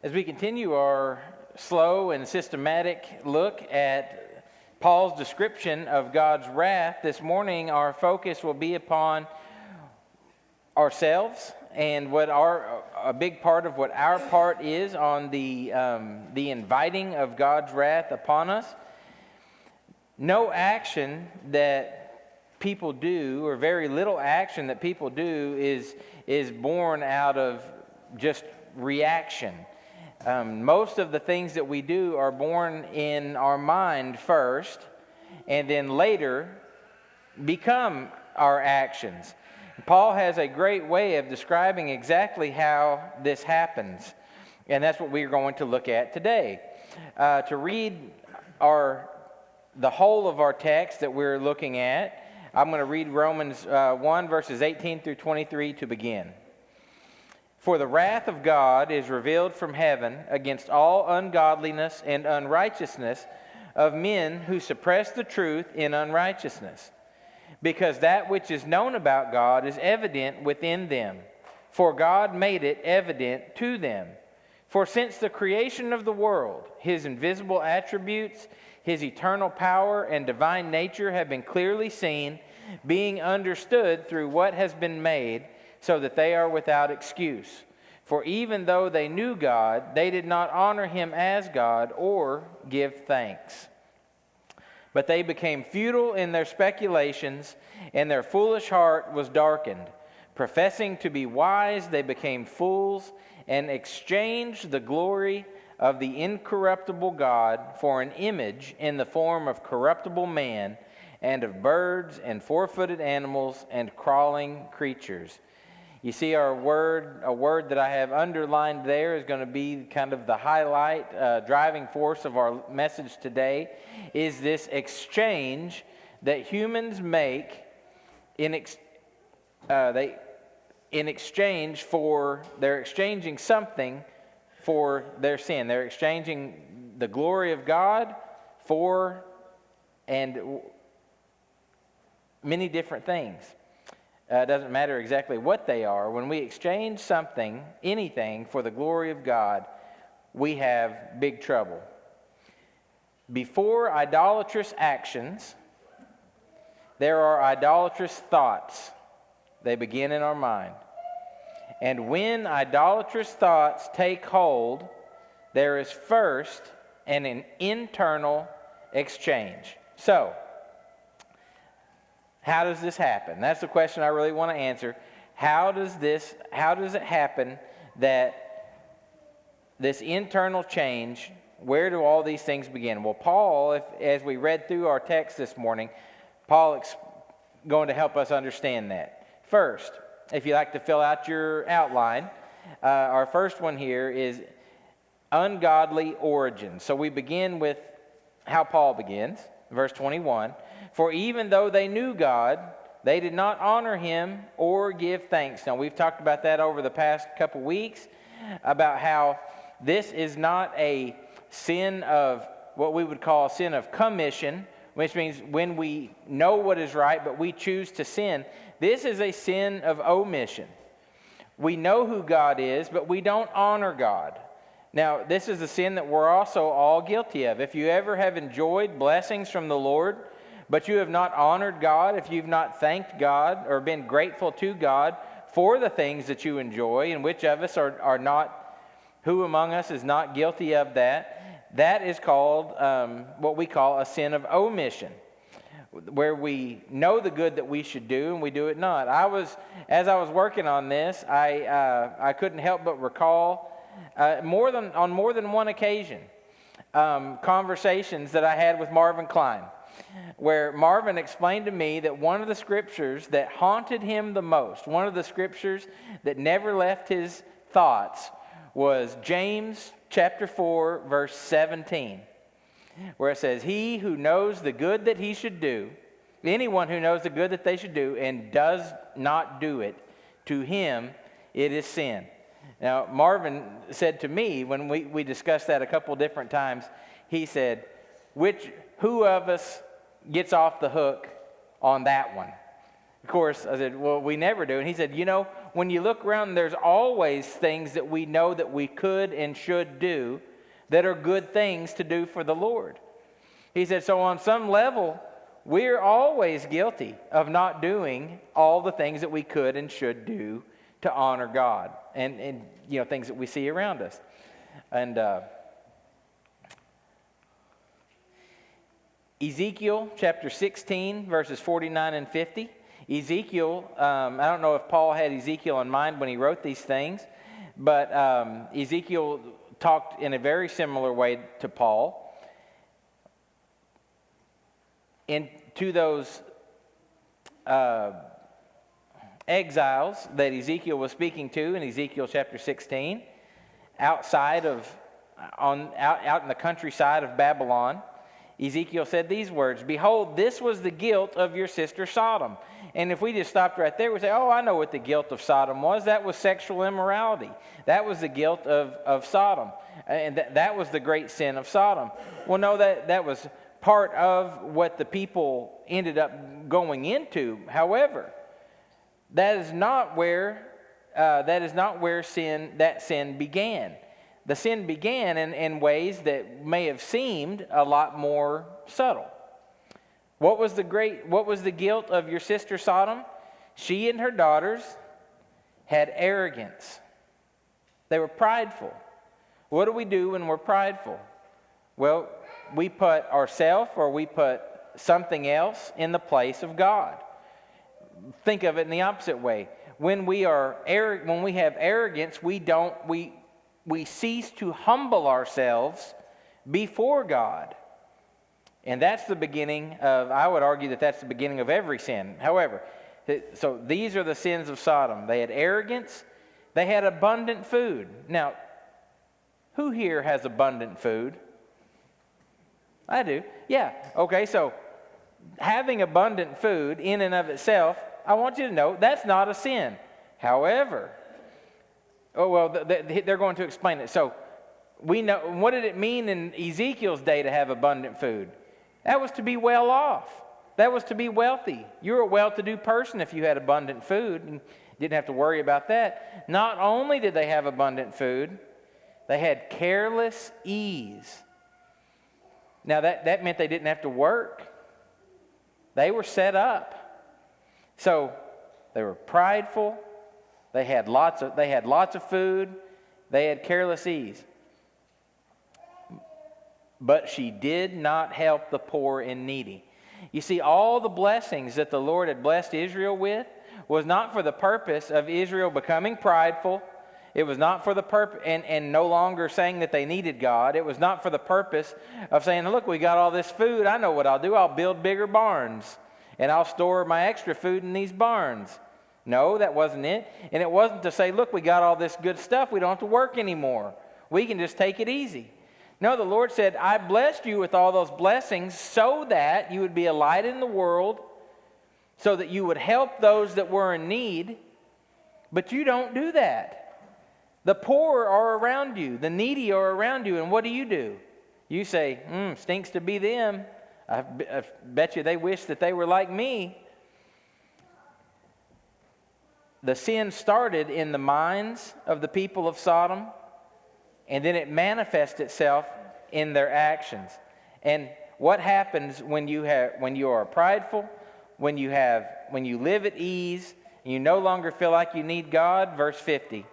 As we continue our slow and systematic look at Paul's description of God's wrath, this morning our focus will be upon ourselves and a big part of what our part is on the inviting of God's wrath upon us. No action that people do, or very little action that people do, is born out of just reaction. Most of the things that we do are born in our mind first, and then later become our actions. Paul has a great way of describing exactly how this happens, and that's what we're going to look at today. To read the whole of our text that we're looking at, I'm going to read Romans 1, verses 18 through 23 to begin. For the wrath of God is revealed from heaven against all ungodliness and unrighteousness of men who suppress the truth in unrighteousness. Because that which is known about God is evident within them, for God made it evident to them. For since the creation of the world, His invisible attributes, His eternal power and divine nature have been clearly seen, being understood through what has been made, so that they are without excuse. For even though they knew God, they did not honor Him as God or give thanks. But they became futile in their speculations, and their foolish heart was darkened. Professing to be wise, they became fools, and exchanged the glory of the incorruptible God for an image in the form of corruptible man, and of birds, and four-footed animals, and crawling creatures. You see, a word that I have underlined there is going to be kind of the highlight, driving force of our message today, is this exchange that humans make in exchange for, they're exchanging something for their sin. They're exchanging the glory of God for and many different things. It doesn't matter exactly what they are. When we exchange something, anything, for the glory of God, we have big trouble. Before idolatrous actions, there are idolatrous thoughts. They begin in our mind. And when idolatrous thoughts take hold, there is first an internal exchange. So, how does this happen? That's the question I really want to answer. How does it happen that this internal change, where do all these things begin? Well, Paul, as we read through our text this morning, Paul is going to help us understand that. First, if you'd like to fill out your outline, our first one here is ungodly origin. So we begin with how Paul begins, verse 21. For even though they knew God, they did not honor Him or give thanks. Now, we've talked about that over the past couple weeks, about how this is not a sin of what we would call a sin of commission, which means when we know what is right, but we choose to sin. This is a sin of omission. We know who God is, but we don't honor God. Now, this is a sin that we're also all guilty of. If you ever have enjoyed blessings from the Lord, but you have not honored God, if you've not thanked God or been grateful to God for the things that you enjoy, and which of us are not, who among us is not guilty of that, that is called what we call a sin of omission, where we know the good that we should do and we do it not. As I was working on this, I couldn't help but recall on more than one occasion conversations that I had with Marvin Klein, where Marvin explained to me that one of the scriptures that haunted him the most, one of the scriptures that never left his thoughts, was James chapter 4, verse 17, where it says, He who knows the good that he should do, anyone who knows the good that they should do and does not do it, to him it is sin. Now, Marvin said to me, when we discussed that a couple different times, he said, who of us gets off the hook on that one? Of course, I said, well, we never do. And he said, when you look around, there's always things that we know that we could and should do that are good things to do for the Lord. He said, so on some level, we're always guilty of not doing all the things that we could and should do to honor God and things that we see around us. And Ezekiel chapter 16, verses 49 and 50. Ezekiel, I don't know if Paul had Ezekiel in mind when he wrote these things, but Ezekiel talked in a very similar way to Paul. To those exiles that Ezekiel was speaking to in Ezekiel chapter 16, out in the countryside of Babylon, Ezekiel said these words, "Behold, this was the guilt of your sister Sodom." And if we just stopped right there, we'd say, oh, I know what the guilt of Sodom was. That was sexual immorality. That was the guilt of Sodom. And that was the great sin of Sodom. Well, no, that was part of what the people ended up going into. However, that is not where sin began. The sin began in ways that may have seemed a lot more subtle. What was the guilt of your sister Sodom? She and her daughters had arrogance. They were prideful. What do we do when we're prideful? Well, we put ourselves or we put something else in the place of God. Think of it in the opposite way. When we have arrogance, we cease to humble ourselves before God. And that's the beginning of, I would argue that's the beginning of every sin. However, so these are the sins of Sodom. They had arrogance. They had abundant food. Now, who here has abundant food? I do. Yeah. Okay, so having abundant food in and of itself, I want you to know that's not a sin. However, they're going to explain it. So we know, what did it mean in Ezekiel's day to have abundant food? That was to be well off. That was to be wealthy. You were a well-to-do person if you had abundant food and didn't have to worry about that. Not only did they have abundant food, they had careless ease. Now that meant they didn't have to work. They were set up. So they were prideful. They had lots of food. They had careless ease. But she did not help the poor and needy. You see, all the blessings that the Lord had blessed Israel with was not for the purpose of Israel becoming prideful. It was not for the purpose, and no longer saying that they needed God. It was not for the purpose of saying, look, we got all this food. I know what I'll do. I'll build bigger barns, and I'll store my extra food in these barns. No, that wasn't it. And it wasn't to say, look, we got all this good stuff. We don't have to work anymore. We can just take it easy. No, the Lord said, I blessed you with all those blessings so that you would be a light in the world, so that you would help those that were in need. But you don't do that. The poor are around you. The needy are around you. And what do? You say, stinks to be them. I bet you they wish that they were like me. The sin started in the minds of the people of Sodom, and then it manifests itself in their actions. And what happens when you are prideful, when you live at ease, and you no longer feel like you need God? Verse 50.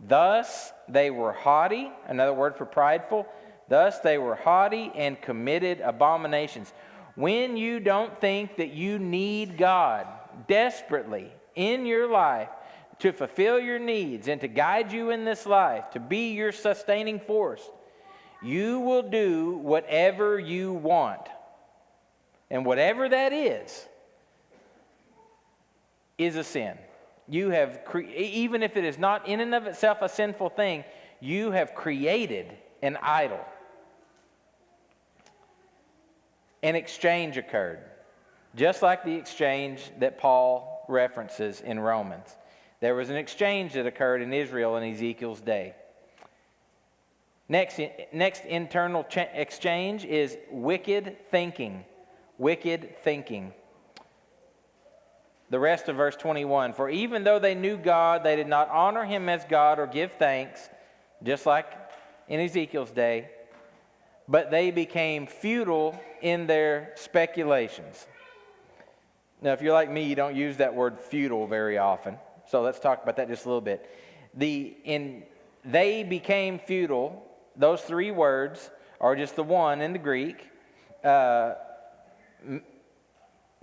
Thus they were haughty, another word for prideful. Thus they were haughty and committed abominations. When you don't think that you need God desperately in your life to fulfill your needs and to guide you in this life, to be your sustaining force, you will do whatever you want. And whatever that is a sin. You have, even if it is not in and of itself a sinful thing, you have created an idol. An exchange occurred, just like the exchange that Paul references in Romans. There was an exchange that occurred in Israel in Ezekiel's day. Next internal exchange is wicked thinking. Wicked thinking. the rest of verse 21. For even though they knew God, they did not honor him as God or give thanks, just like in Ezekiel's day, but they became futile in their speculations. Now, if you're like me, you don't use that word futile very often. So let's talk about that just a little bit. They became futile, those three words are just the one in the Greek.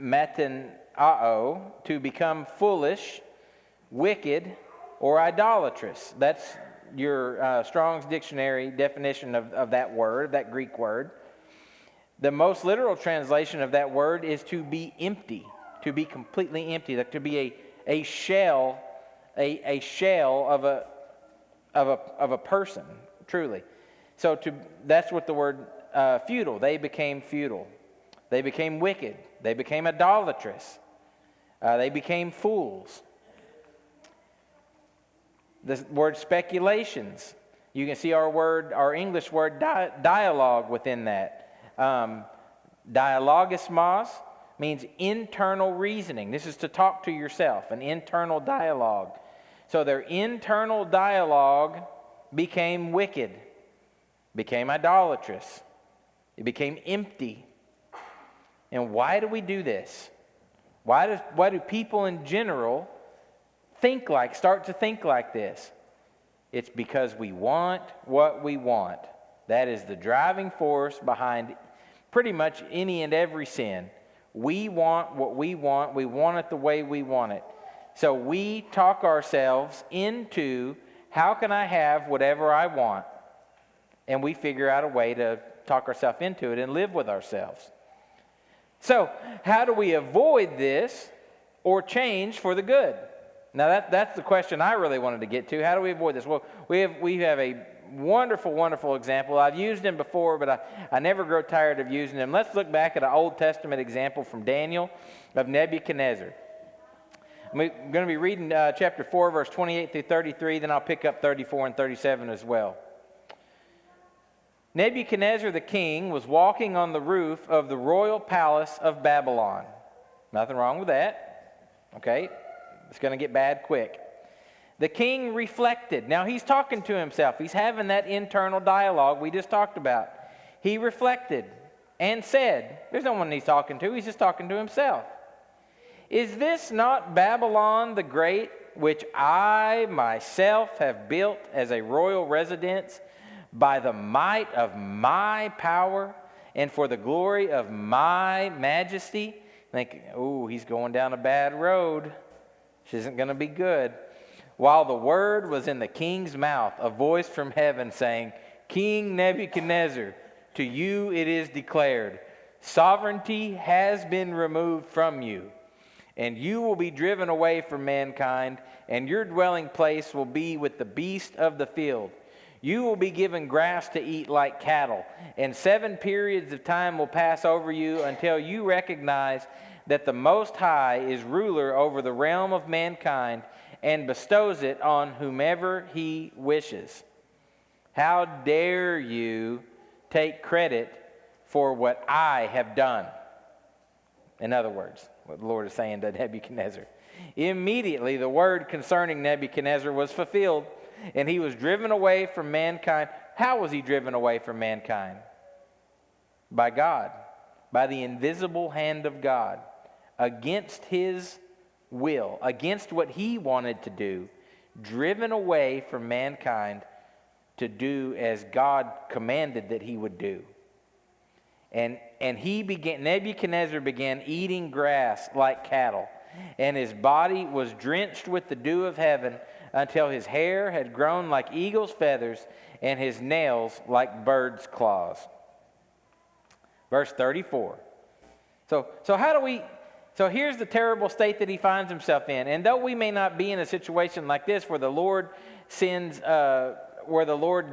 Matenao, to become foolish, wicked, or idolatrous. That's your Strong's Dictionary definition of that word, that Greek word. The most literal translation of that word is to be empty, to be completely empty, like to be a shell, a shell of a person, truly. So that's what the word futile. They became futile. They became wicked. They became idolatrous. They became fools. The word speculations. You can see our English word dialogue within that. Dialogismos means internal reasoning. This is to talk to yourself, an internal dialogue. So their internal dialogue became wicked, became idolatrous. It became empty. And why do we do this? Why do people in general start to think like this? It's because we want what we want. That is the driving force behind pretty much any and every sin. We want what we want. We want it the way we want it. So we talk ourselves into, how can I have whatever I want? And we figure out a way to talk ourselves into it and live with ourselves. So how do we avoid this or change for the good? Now that's the question I really wanted to get to. How do we avoid this? Well, we have a wonderful, wonderful example. I've used him before, but I never grow tired of using him. Let's look back at an Old Testament example from Daniel of Nebuchadnezzar. I'm going to be reading chapter 4, verse 28 through 33. Then I'll pick up 34 and 37 as well. Nebuchadnezzar the king was walking on the roof of the royal palace of Babylon. Nothing wrong with that. Okay? It's going to get bad quick. The king reflected. Now he's talking to himself. He's having that internal dialogue we just talked about. He reflected and said, there's no one he's talking to. He's just talking to himself. Is this not Babylon the Great, which I myself have built as a royal residence by the might of my power and for the glory of my majesty? Think, oh, he's going down a bad road. This isn't going to be good. While the word was in the king's mouth, a voice from heaven saying, King Nebuchadnezzar, to you it is declared, sovereignty has been removed from you, and you will be driven away from mankind, and your dwelling place will be with the beast of the field. You will be given grass to eat like cattle, and 7 periods of time will pass over you until you recognize that the Most High is ruler over the realm of mankind and bestows it on whomever he wishes. How dare you take credit for what I have done? In other words, what the Lord is saying to Nebuchadnezzar. Immediately the word concerning Nebuchadnezzar was fulfilled, and he was driven away from mankind. How was he driven away from mankind? By God, by the invisible hand of God, against his will, against what he wanted to do, driven away from mankind to do as God commanded that he would do. And Nebuchadnezzar began eating grass like cattle, and his body was drenched with the dew of heaven until his hair had grown like eagle's feathers and his nails like bird's claws. Verse 34. So here's the terrible state that he finds himself in. And though we may not be in a situation like this where the Lord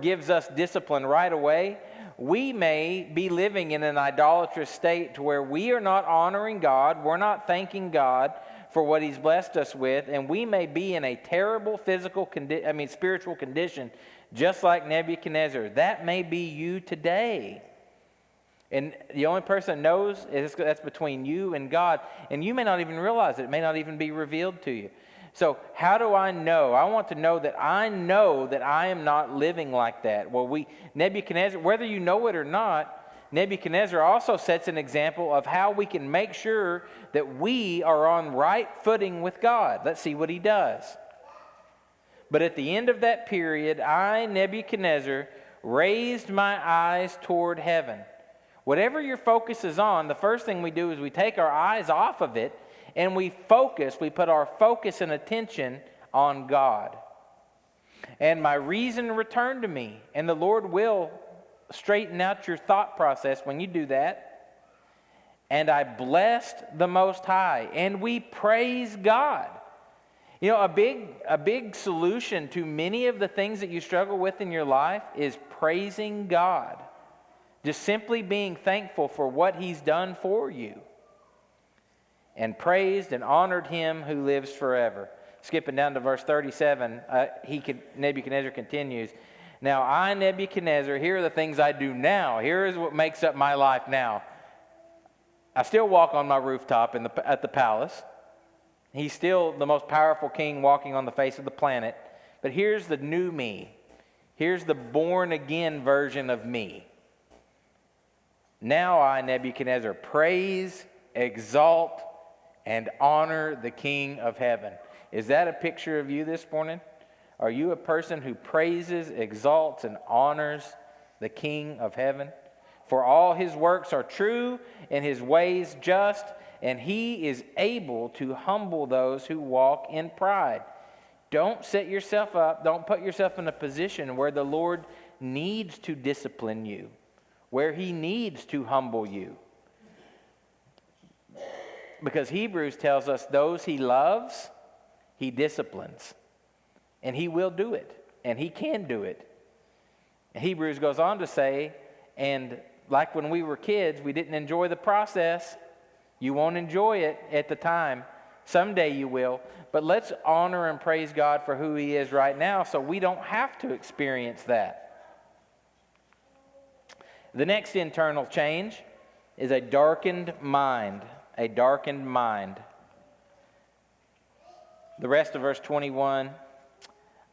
gives us discipline right away, we may be living in an idolatrous state to where we are not honoring God, we're not thanking God for what he's blessed us with, and we may be in a terrible spiritual condition, just like Nebuchadnezzar. That may be you today. And the only person that knows is that's between you and God. And you may not even realize it. It may not even be revealed to you. So how do I know? I want to know that I am not living like that. Well, Nebuchadnezzar, whether you know it or not, Nebuchadnezzar also sets an example of how we can make sure that we are on right footing with God. Let's see what he does. But at the end of that period, I, Nebuchadnezzar, raised my eyes toward heaven. Whatever your focus is on, the first thing we do is we take our eyes off of it and we put our focus and attention on God. And my reason returned to me, and the Lord will straighten out your thought process when you do that. And I blessed the Most High, and we praise God. You know, a big solution to many of the things that you struggle with in your life is praising God. Just simply being thankful for what He's done for you. And praised and honored Him who lives forever. Skipping down to verse 37, Nebuchadnezzar continues. Now I, Nebuchadnezzar, here are the things I do now. Here is what makes up my life now. I still walk on my rooftop at the palace. He's still the most powerful king walking on the face of the planet. But here's the new me. Here's the born-again version of me. Now I, Nebuchadnezzar, praise, exalt, and honor the King of heaven. Is that a picture of you this morning? Are you a person who praises, exalts, and honors the King of heaven? For all His works are true and His ways just, and He is able to humble those who walk in pride. Don't set yourself up. Don't put yourself in a position where the Lord needs to discipline you, where He needs to humble you. Because Hebrews tells us those He loves, He disciplines. And He will do it. And He can do it. Hebrews goes on to say, and like when we were kids, we didn't enjoy the process. You won't enjoy it at the time. Someday you will. But let's honor and praise God for who He is right now so we don't have to experience that. The next internal change is a darkened mind. A darkened mind. The rest of verse 21.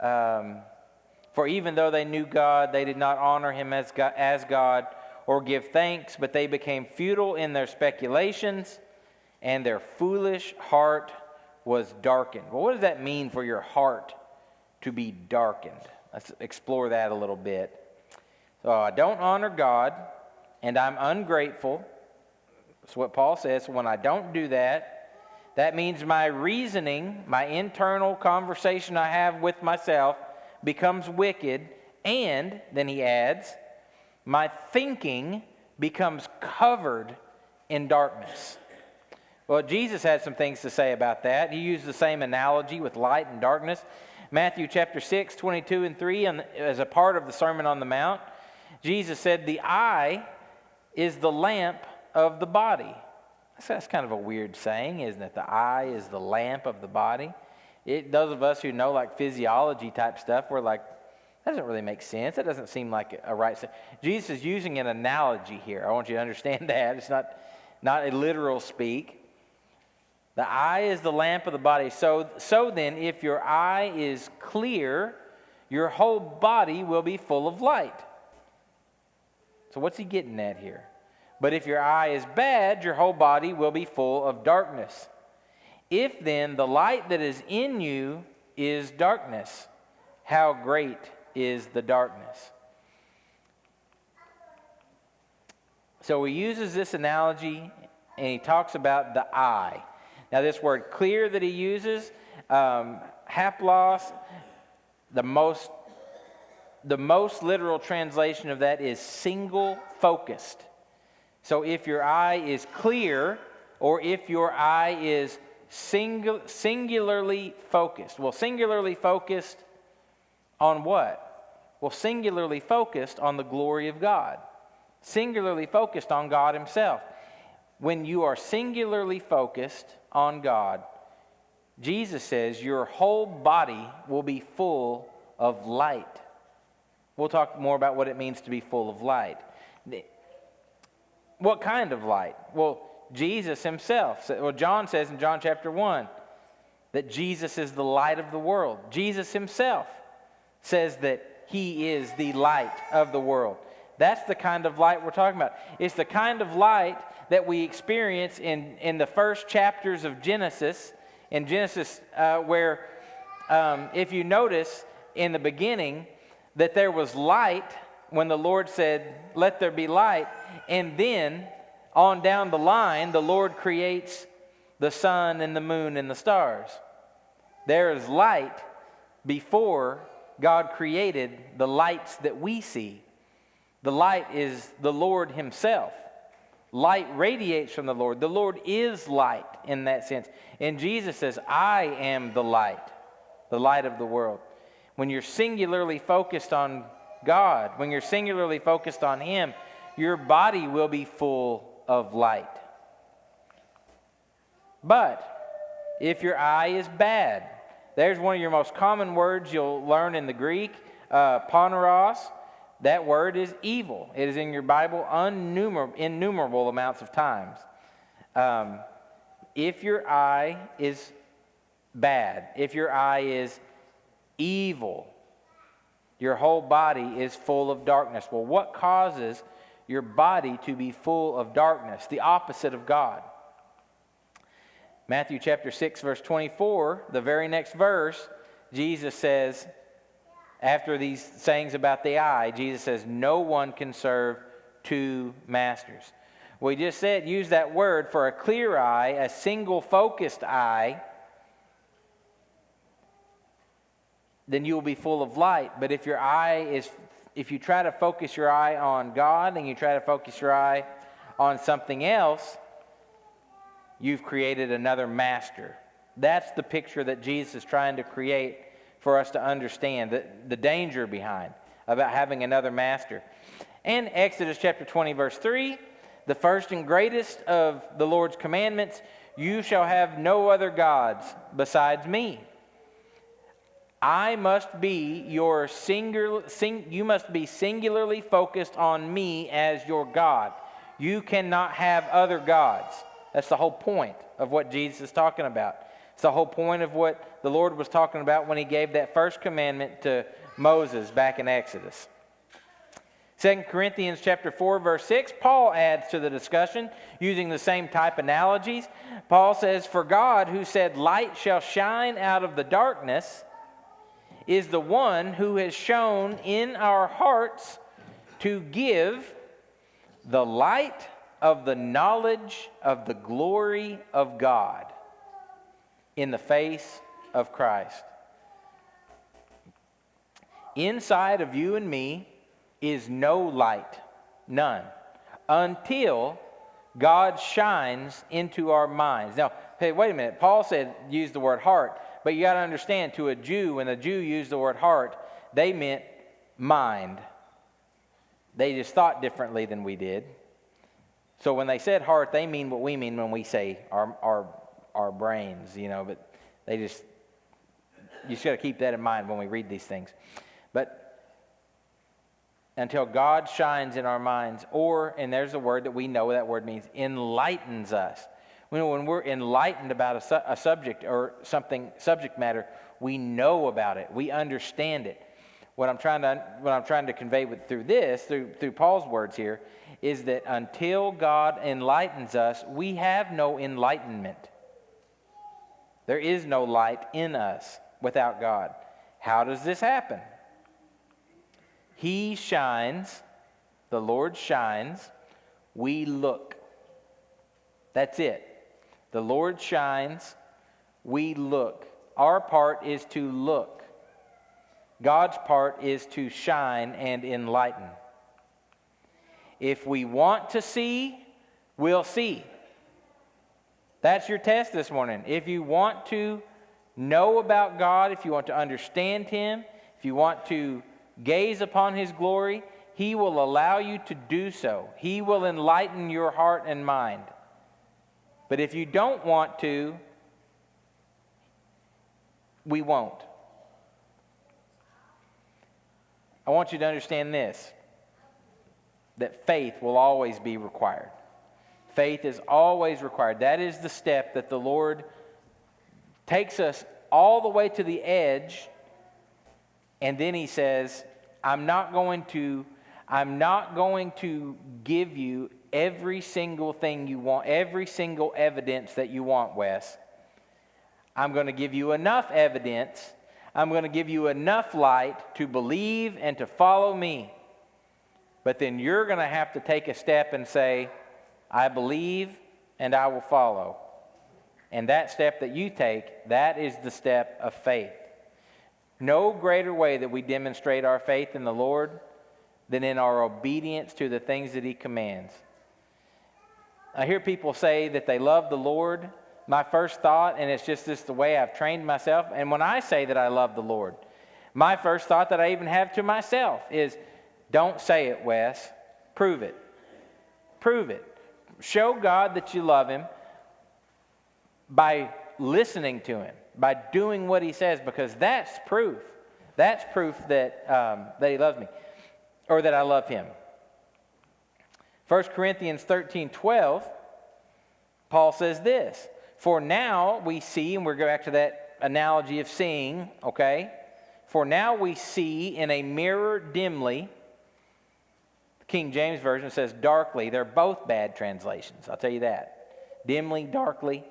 For even though they knew God, they did not honor Him as God or give thanks, but they became futile in their speculations, and their foolish heart was darkened. Well, what does that mean for your heart to be darkened? Let's explore that a little bit. So I don't honor God, and I'm ungrateful. That's what Paul says. When I don't do that, that means my reasoning, my internal conversation I have with myself becomes wicked, and then he adds, my thinking becomes covered in darkness. Well, Jesus had some things to say about that. He used the same analogy with light and darkness. Matthew chapter 6, 22 and 3, as a part of the Sermon on the Mount, Jesus said, the eye is the lamp of the body. That's kind of a weird saying, isn't it? The eye is the lamp of the body. Those of us who know like physiology type stuff, we're like, that doesn't really make sense. That doesn't seem like a right thing. Jesus is using an analogy here. I want you to understand that. It's not a literal speak. The eye is the lamp of the body. So then, if your eye is clear, your whole body will be full of light. So what's he getting at here? But if your eye is bad, your whole body will be full of darkness. If then the light that is in you is darkness, how great is the darkness? So he uses this analogy and he talks about the eye. Now this word clear that he uses, haplos, the most literal translation of that is single focused. So if your eye is clear, or if your eye is singularly focused. Well, singularly focused on what? Well, singularly focused on the glory of God. Singularly focused on God Himself. When you are singularly focused on God, Jesus says your whole body will be full of light. We'll talk more about what it means to be full of light. What kind of light? Well, Jesus himself. Well, John says in John chapter 1 that Jesus is the light of the world. Jesus himself says that he is the light of the world. That's the kind of light we're talking about. It's the kind of light that we experience in the first chapters of Genesis. In Genesis, where if you notice in the beginning that there was light when the Lord said, "Let there be light," and then on down the line, the Lord creates the sun and the moon and the stars. There is light before God created the lights that we see. The light is the Lord himself. Light radiates from the Lord. The Lord is light in that sense. And Jesus says, "I am the light of the world." When you're singularly focused on God, when you're singularly focused on him, your body will be full of light. But if your eye is bad, there's one of your most common words you'll learn in the Greek, poneros. That word is evil. It is in your Bible innumerable amounts of times. If your eye is bad, if your eye is evil, your whole body is full of darkness. Well, what causes your body to be full of darkness? The opposite of God. Matthew chapter 6, verse 24, the very next verse, Jesus says, after these sayings about the eye, Jesus says, "No one can serve two masters." We just said, use that word for a clear eye, a single focused eye, then you will be full of light. But if you try to focus your eye on God and you try to focus your eye on something else, you've created another master. That's the picture that Jesus is trying to create for us to understand the danger behind about having another master. And Exodus chapter 20, verse 3, the first and greatest of the Lord's commandments, "You shall have no other gods besides me." You must be singularly focused on me as your God. You cannot have other gods. That's the whole point of what Jesus is talking about. It's the whole point of what the Lord was talking about when he gave that first commandment to Moses back in Exodus. 2 Corinthians chapter 4, verse 6, Paul adds to the discussion using the same type analogies. Paul says, "For God, who said, 'Light shall shine out of the darkness,' is the one who has shone in our hearts to give the light of the knowledge of the glory of God in the face of Christ." Inside of you and me is no light, none, until God shines into our minds. Now, hey, wait a minute. Paul said, use the word heart, but you got to understand, to a Jew, when the Jew used the word heart, they meant mind. They just thought differently than we did. So when they said heart, they mean what we mean when we say our brains, but you just got to keep that in mind when we read these things. But until God shines in our minds, and there's a word that we know what that word means, enlightens us. When we're enlightened about a subject or subject matter, we know about it, we understand it. What I'm trying to convey through Paul's words here, is that until God enlightens us, we have no enlightenment. There is no light in us without God. How does this happen? He shines, the Lord shines, we look. That's it. The Lord shines, we look. Our part is to look. God's part is to shine and enlighten. If we want to see, we'll see. That's your test this morning. If you want to know about God, if you want to understand Him, if you want to gaze upon His glory, He will allow you to do so. He will enlighten your heart and mind. But if you don't want to, we won't. I want you to understand this, that faith will always be required. Faith is always required. That is the step that the Lord takes us all the way to the edge, and then He says, I'm not going to give you every single thing you want, every single evidence that you want, Wes. I'm going to give you enough evidence. I'm going to give you enough light to believe and to follow me. But then you're going to have to take a step and say, I believe and I will follow. And that step that you take, that is the step of faith. No greater way that we demonstrate our faith in the Lord than in our obedience to the things that He commands. I hear people say that they love the Lord. My first thought, and it's just the way I've trained myself, and when I say that I love the Lord, my first thought that I even have to myself is, don't say it, Wes. Prove it. Prove it. Show God that you love Him by listening to Him, by doing what He says, because that's proof. That's proof that, that He loves me, or that I love Him. 1 Corinthians 13:12, Paul says this, for now we see, and we're going back to that analogy of seeing, okay? For now we see in a mirror dimly. The King James Version says darkly. They're both bad translations, I'll tell you that. Dimly, darkly.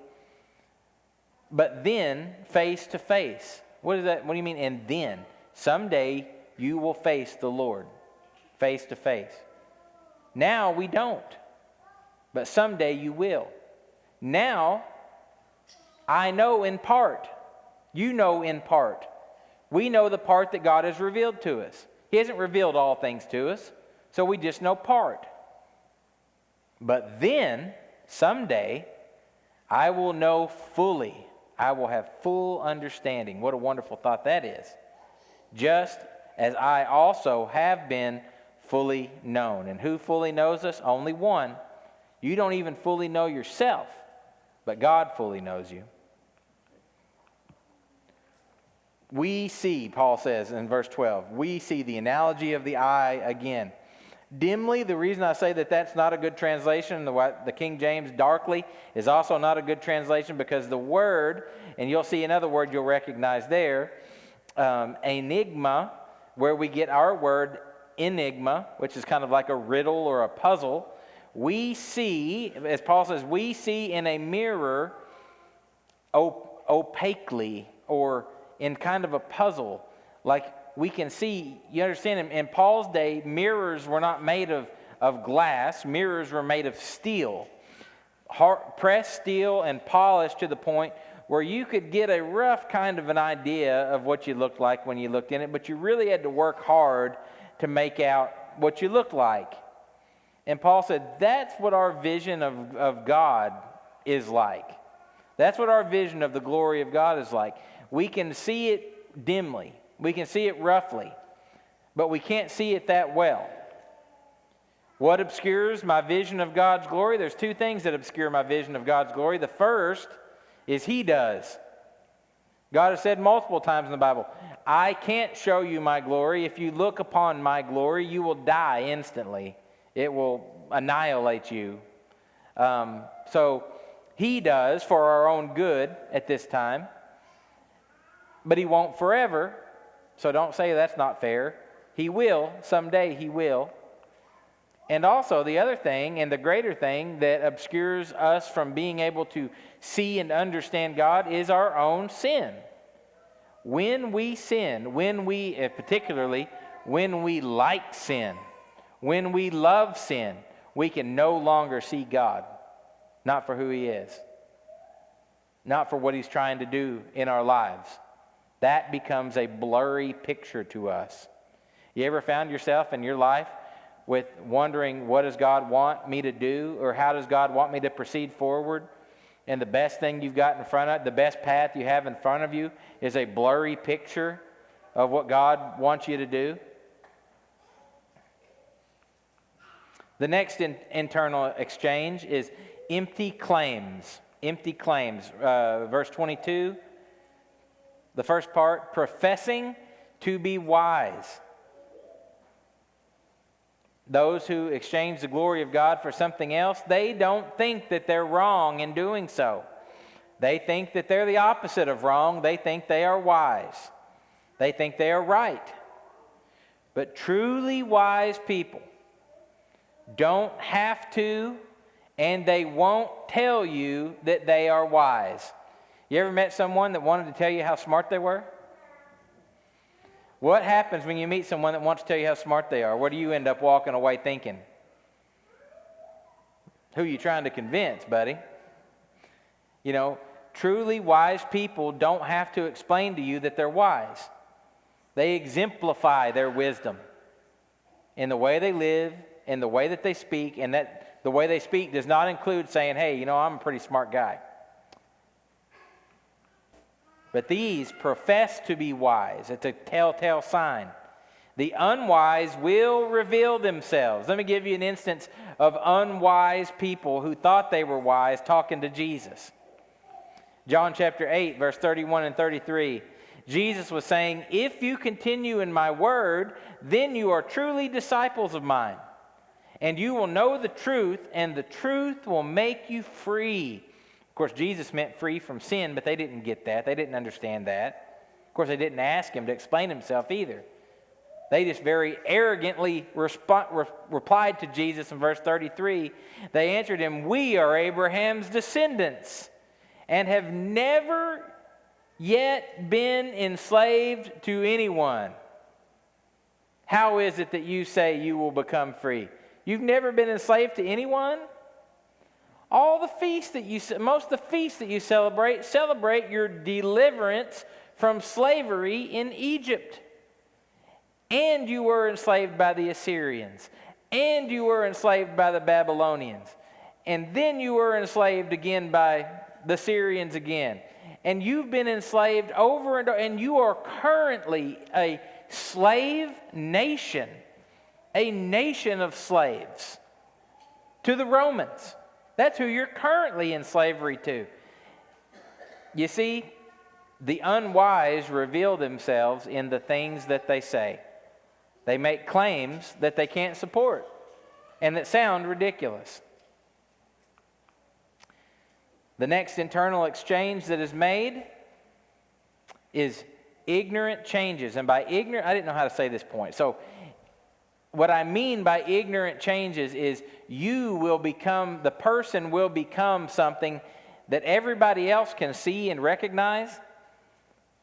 But then, face to face. What is that? What do you mean, and then? Someday you will face the Lord, face to face. Now we don't, but someday you will. Now, I know in part. You know in part. We know the part that God has revealed to us. He hasn't revealed all things to us, so we just know part. But then, someday, I will know fully. I will have full understanding. What a wonderful thought that is. Just as I also have been fully known. And who fully knows us? Only one. You don't even fully know yourself, but God fully knows you. We see, Paul says in verse 12, we see the analogy of the eye again. Dimly, the reason I say that that's not a good translation, the King James darkly is also not a good translation, because the word, and you'll see another word you'll recognize there, enigma, where we get our word enigma, which is kind of like a riddle or a puzzle. We see, as Paul says, we see in a mirror opaquely, or in kind of a puzzle, like we can see. You understand, in Paul's day, mirrors were not made of glass. Mirrors were made of steel, pressed steel and polished to the point where you could get a rough kind of an idea of what you looked like when you looked in it, but you really had to work hard to make out what you looked like. And Paul said, that's what our vision of God is like. That's what our vision of the glory of God is like. We can see it dimly. We can see it roughly. But we can't see it that well. What obscures my vision of God's glory? There's two things that obscure my vision of God's glory. The first is He does. God has said multiple times in the Bible, I can't show you my glory. If you look upon my glory, you will die instantly. It will annihilate you. So He does for our own good at this time. But He won't forever. So don't say that's not fair. He will. Someday He will. And also the other thing, and the greater thing that obscures us from being able to see and understand God, is our own sin. When we sin, particularly when we like sin, when we love sin, we can no longer see God. Not for who He is. Not for what He's trying to do in our lives. That becomes a blurry picture to us. You ever found yourself in your life with wondering, what does God want me to do? Or how does God want me to proceed forward? And the best thing you've got in front of, the best path you have in front of you, is a blurry picture of what God wants you to do? The next internal exchange is empty claims. Empty claims. Verse 22. The first part, professing to be wise. those who exchange the glory of God for something else, they don't think that they're wrong in doing so. They think that they're the opposite of wrong. They think they are wise. They think they are right. But truly wise people don't have to, and they won't tell you that they are wise. You ever met someone that wanted to tell you how smart they were? What happens when you meet someone that wants to tell you how smart they are? What do you end up walking away thinking? Who are you trying to convince, buddy? You know, truly wise people don't have to explain to you that they're wise. They exemplify their wisdom in the way they live, in the way that they speak, and that the way they speak does not include saying, hey, you know, I'm a pretty smart guy. But these profess to be wise. It's a telltale sign. The unwise will reveal themselves. Let me give you an instance of unwise people who thought they were wise talking to Jesus. John chapter 8, verse 31 and 33. Jesus was saying, if you continue in my word, then you are truly disciples of mine. And you will know the truth, and the truth will make you free. Of course, Jesus meant free from sin, but they didn't get that. They didn't understand that. Of course, they didn't ask him to explain himself either. They just very arrogantly replied to Jesus in verse 33. They answered him, we are Abraham's descendants and have never yet been enslaved to anyone. How is it that you say you will become free? You've never been enslaved to anyone? Most of the feasts that you celebrate your deliverance from slavery in Egypt. And you were enslaved by the Assyrians. And you were enslaved by the Babylonians. And then you were enslaved again by the Syrians again. And you've been enslaved over and over. And you are currently a slave nation. A nation of slaves to the Romans. That's who you're currently in slavery to. You see, the unwise reveal themselves in the things that they say. They make claims that they can't support and that sound ridiculous. The next internal exchange that is made is ignorant changes. And by ignorant, I didn't know how to say this point. So what I mean by ignorant changes is the person will become something that everybody else can see and recognize,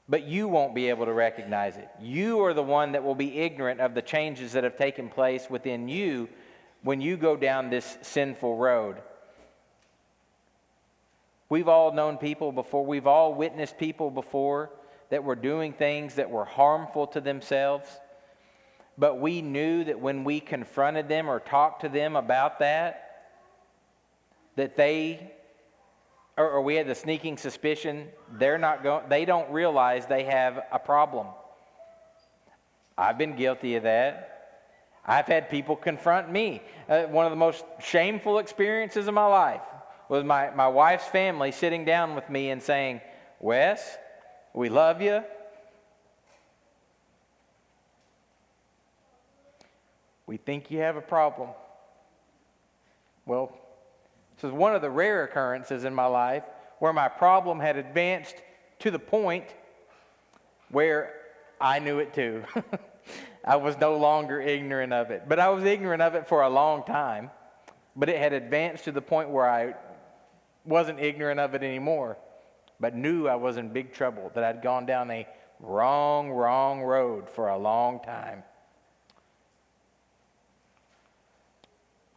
but you won't be able to recognize it. You are the one that will be ignorant of the changes that have taken place within you when you go down this sinful road. We've all known people before, we've all witnessed people before that were doing things that were harmful to themselves. But we knew that when we confronted them or talked to them about that they, or we had the sneaking suspicion, they don't realize they have a problem. I've been guilty of that. I've had people confront me. One of the most shameful experiences of my life was my wife's family sitting down with me and saying, Wes, we love you. We think you have a problem. Well, this is one of the rare occurrences in my life where my problem had advanced to the point where I knew it too. I was no longer ignorant of it. But I was ignorant of it for a long time. But it had advanced to the point where I wasn't ignorant of it anymore, but knew I was in big trouble, that I'd gone down a wrong road for a long time.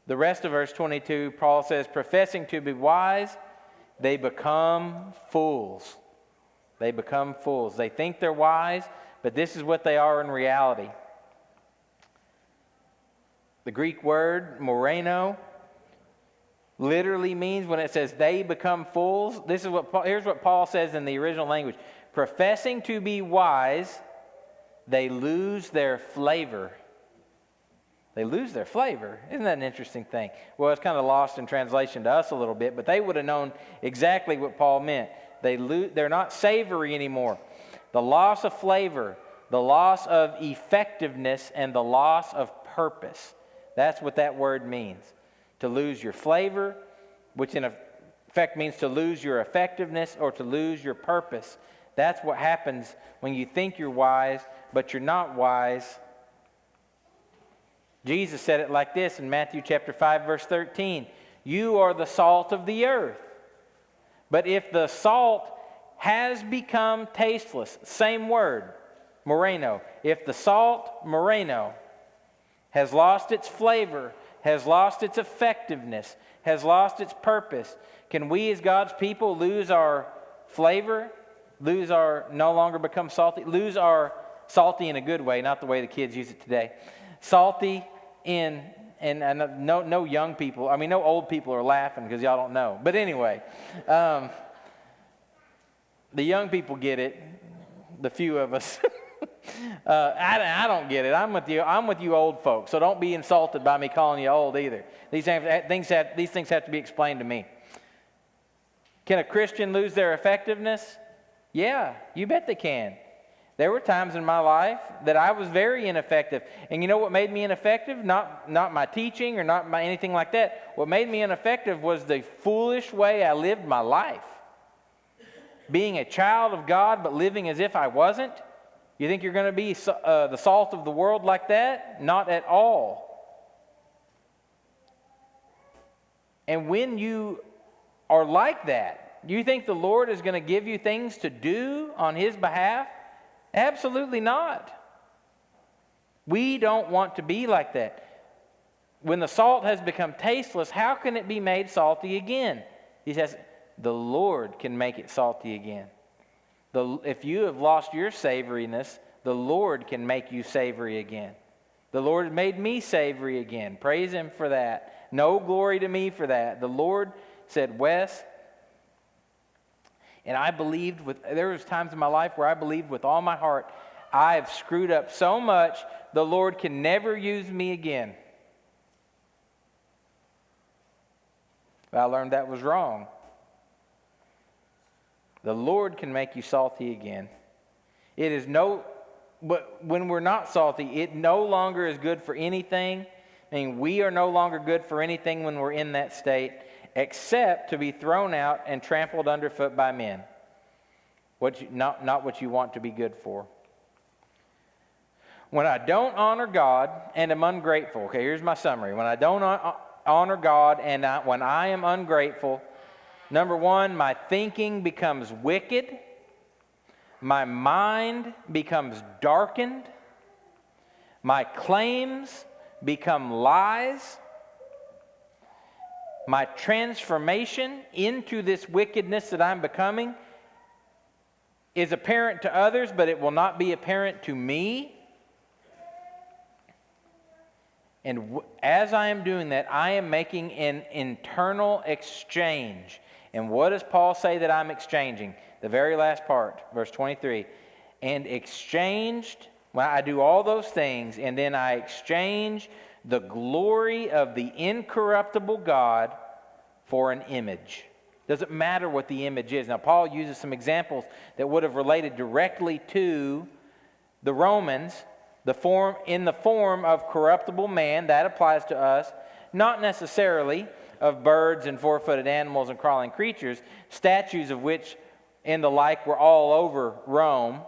The rest of verse 22, Paul says, professing to be wise, they become fools. They become fools. They think they're wise, but this is what they are in reality. The Greek word, moreno, literally means when it says they become fools. Here's what Paul says in the original language. Professing to be wise, they lose their flavor. They lose their flavor. Isn't that an interesting thing? Well, it's kind of lost in translation to us a little bit, but they would have known exactly what Paul meant. They're not savory anymore. The loss of flavor, the loss of effectiveness, and the loss of purpose. That's what that word means. To lose your flavor, which in effect means to lose your effectiveness or to lose your purpose. That's what happens when you think you're wise, but you're not wise. Jesus said it like this in Matthew chapter 5, verse 13. You are the salt of the earth. But if the salt has become tasteless, same word, moreno. If the salt, moreno, has lost its flavor, has lost its effectiveness, has lost its purpose, can we as God's people lose our flavor, no longer become salty, lose our salty in a good way, not the way the kids use it today. Salty and no young people, no old people are laughing because y'all don't know. But anyway, the young people get it, the few of us. I don't get it. I'm with you old folks, so don't be insulted by me calling you old either. These things have to be explained to me. Can a Christian lose their effectiveness? Yeah, you bet they can. There were times in my life that I was very ineffective. And you know what made me ineffective? Not my teaching or not my anything like that. What made me ineffective was the foolish way I lived my life. Being a child of God but living as if I wasn't. You think you're going to be the salt of the world like that? Not at all. And when you are like that, do you think the Lord is going to give you things to do on His behalf? Absolutely not. We don't want to be like that. When the salt has become tasteless, how can it be made salty again? He says, the Lord can make it salty again. If you have lost your savoriness, the Lord can make you savory again. The Lord made me savory again. Praise Him for that. No glory to me for that. The Lord said, Wes, and there was times in my life where I believed with all my heart, I have screwed up so much, the Lord can never use me again. But I learned that was wrong. The Lord can make you salty again. But when we're not salty, it no longer is good for anything. We are no longer good for anything when we're in that state, except to be thrown out and trampled underfoot by men. Not what you want to be good for. When I don't honor God and am ungrateful, okay, here's my summary. When I don't honor God and when I am ungrateful, number one, my thinking becomes wicked. My mind becomes darkened. My claims become lies. My transformation into this wickedness that I'm becoming is apparent to others, but it will not be apparent to me. And as I am doing that, I am making an internal exchange. And what does Paul say that I'm exchanging? The very last part, verse 23. And exchanged, when I do all those things, and then I exchange the glory of the incorruptible God for an image. Doesn't matter what the image is. Now, Paul uses some examples that would have related directly to the Romans, in the form of corruptible man. That applies to us. Not necessarily of birds and four-footed animals and crawling creatures, statues of which and the like were all over Rome.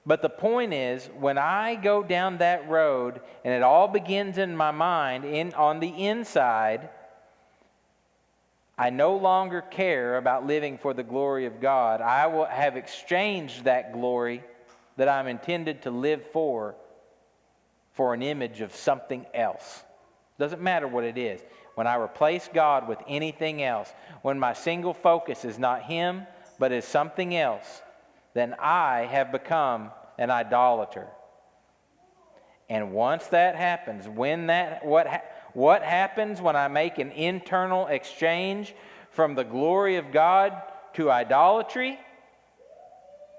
But the point is, when I go down that road, and it all begins in my mind, on the inside, I no longer care about living for the glory of God. I will have exchanged that glory that I'm intended to live for an image of something else. Doesn't matter what it is. When I replace God with anything else, when my single focus is not Him, but is something else, then I have become an idolater. And once that happens, what happens when I make an internal exchange from the glory of God to idolatry?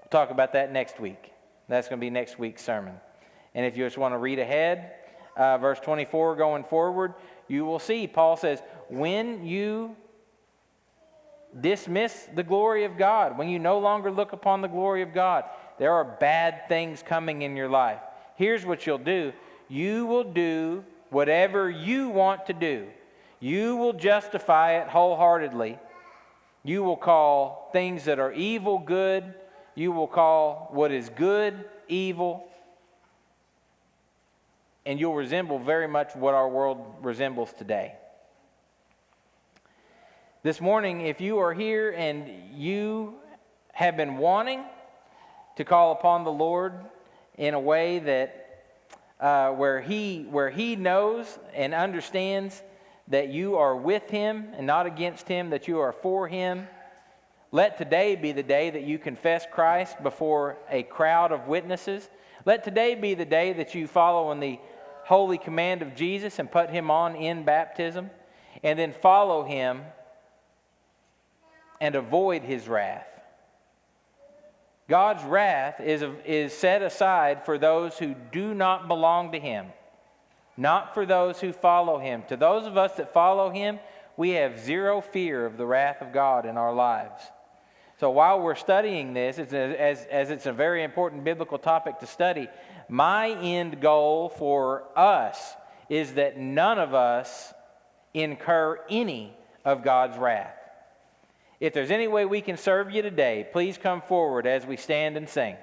We'll talk about that next week. That's going to be next week's sermon. And if you just want to read ahead, verse 24 going forward, you will see Paul says, when you dismiss the glory of God, when you no longer look upon the glory of God, there are bad things coming in your life. Here's what you'll do. You will do whatever you want to do. You will justify it wholeheartedly. You will call things that are evil good. You will call what is good evil. And you'll resemble very much what our world resembles today. This morning, if you are here and you have been wanting to call upon the Lord in a way that where He knows and understands that you are with Him and not against Him, that you are for Him, let today be the day that you confess Christ before a crowd of witnesses. Let today be the day that you follow in the holy command of Jesus and put Him on in baptism, and then follow Him and avoid His wrath. God's wrath is set aside for those who do not belong to Him, not for those who follow Him. To those of us that follow Him, we have zero fear of the wrath of God in our lives. So while we're studying this, as it's a very important biblical topic to study, my end goal for us is that none of us incur any of God's wrath. If there's any way we can serve you today, please come forward as we stand and sing.